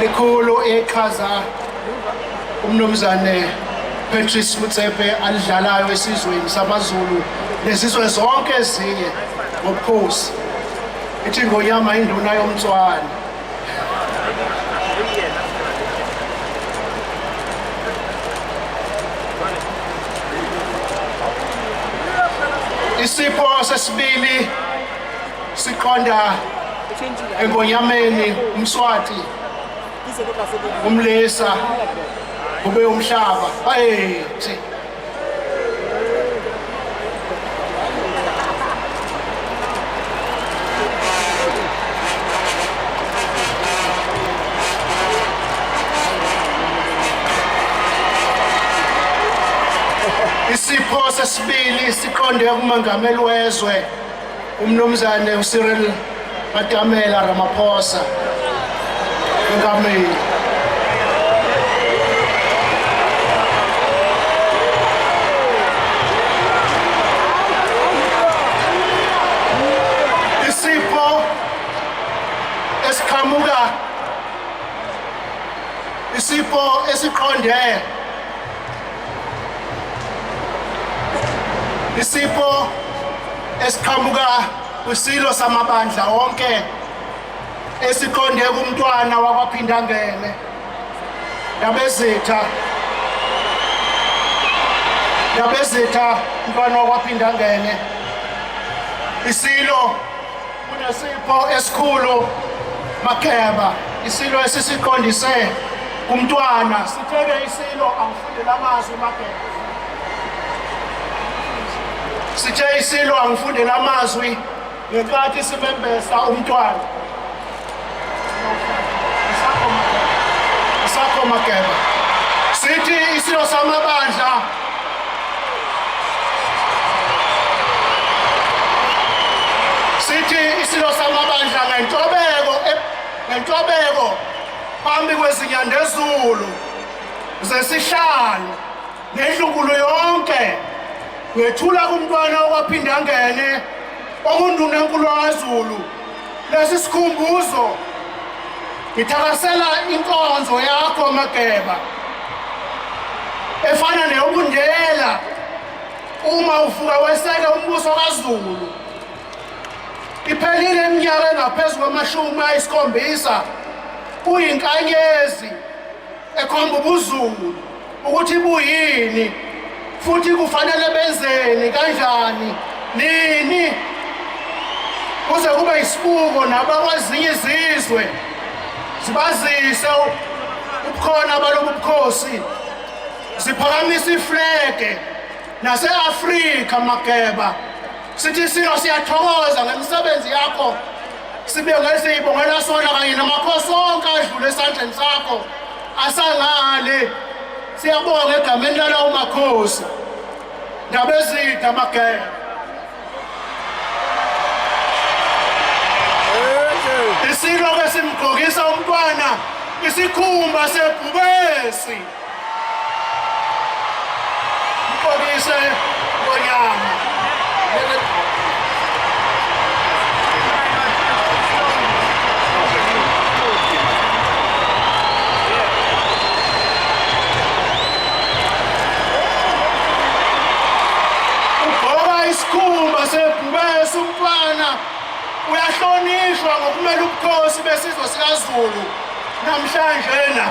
elikhulu iqhaza umnumzane Patrice Mutsepe alidlalayo esizweni samaZulu nesizwe zonke ezinye ngobukhosi ithi iNgonyama induna yomntwana. Isipho sesibili siqonda eNgonyameni umswati umlesa kube umhlaba bayethi isipho sesibili siqonde kumongameli wezwe umnumzane uCyril Ramaphosa uNgameli. Isipho esiqonde isipho esiqhamuka kwisilo samabandla wonke esiqonde kumntwana wakwaphindangene yabezitha umntwana wakwaphindangene isilo kunesipho esikhulu Makeba isilo esisiqondise umntwana sitheke isilo angifunde lamazwi Makeba sithe isilo angifunde lamazwi ngenkathi sibembesa umntwana isakho Makeba sithi isilo samabandla ngentobeko phambi kwezinyandezulu zesihlalo nendlunkulu yonke wethula kumntwana wakwaphindangene okundunankulu waZulu lesi sikhumbuzo ngithakasela inkonzo yakho Makeba efana neyobundela uma uvuka weseke umbuso kaZulu iphelile iminyaka engaphezulu kwama-70 kuyinkanyezi ekhomba ubuZulu ukuthi buyini futhi kufanele benzeni kanjani nini kuze kube isibuko nabakwezinye izizwe zibazise ubukhona balobu bukhosi ziphakamise iflege nase-Afrika Makeba sithi silo siyathokoza ngemisebenzi yakho sibongela sona kanye namakhosi onke adlule esandleni sakho asangale siyabonga egameni lalawo makhosi ndabezitha Makeba isilo ke simgqokisa umntwana isikhumba sebhubesi mgqokise iNgonyama isikhumba sebhubesi umntwana uyahlonishwa ngokumela ubukhosi besizwe sikaZulu namhlanje na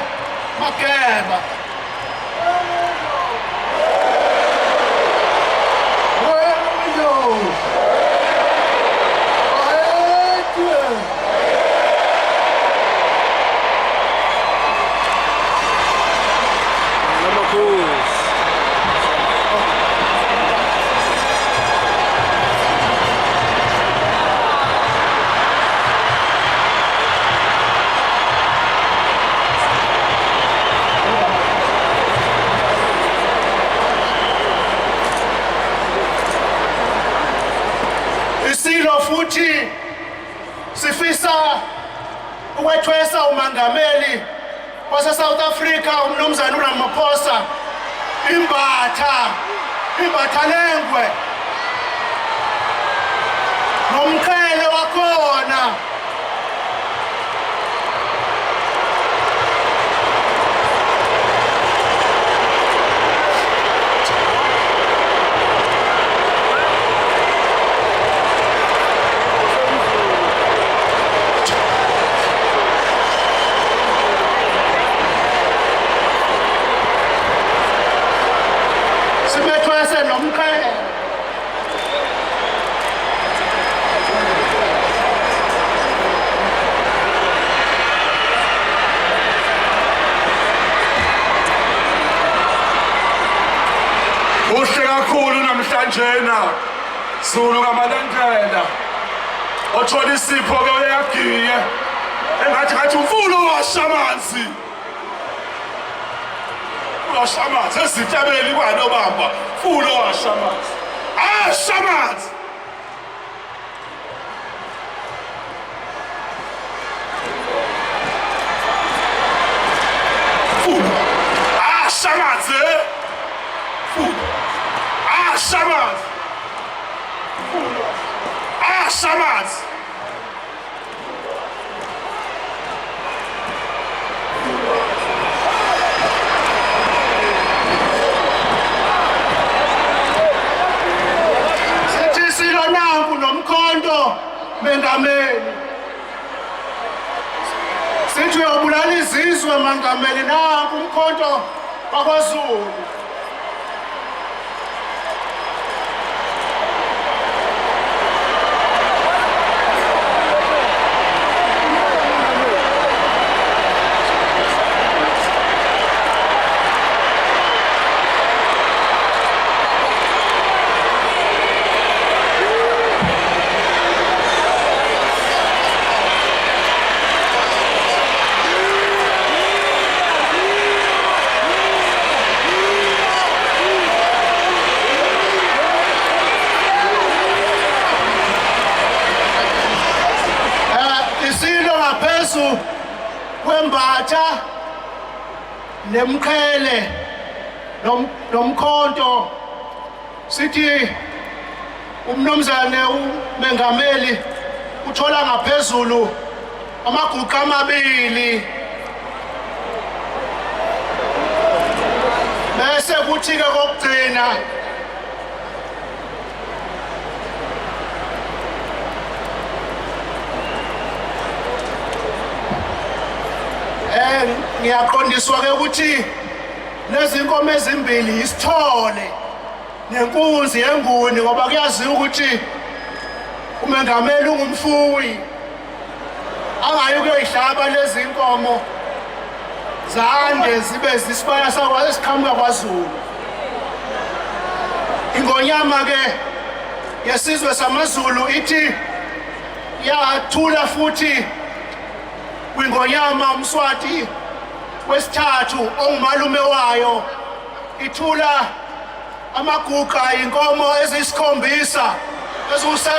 Makeba futhi sifisa ukwethwesa umongameli wase-South Africa umnumzane uRamaphosa imbatha lengwe nomqhele wakhona kanjena Zulu kaMalandela othola isipho ke uyagiye engathi umfulo washamanzi washamanzi ezitabeni kwanobamba fulo washamanzi shamanzi fulo shamanzi fulo shamanzi fulo shamanzi nomkhonto mengameli sithi uyobulala izizwe mangameli nanku umkhonto wakwazulu kwembatha nemqhele nomkhonto sithi umnomzane umengameli uthola ngaphezulu amaguqa amabili bese kuthi ke kokugcina ngiyaqondiswa ke ukuthi lezi inkomo ezimbili isithole nenkunzi yenguni ngoba kuyaziwa ukuthi umengameli ungumfuyi angayi ukuyoyihlaba lezi inkomo zande zibe zisibaya sakwaesiqhamuka kwaZulu. iNgonyama ke yesizwe samaZulu ithi yathula futhi kwiNgonyama uMswati wesithathu ongumalume wayo ithula amaguqa inkomo eziyisikhombisa eziwu7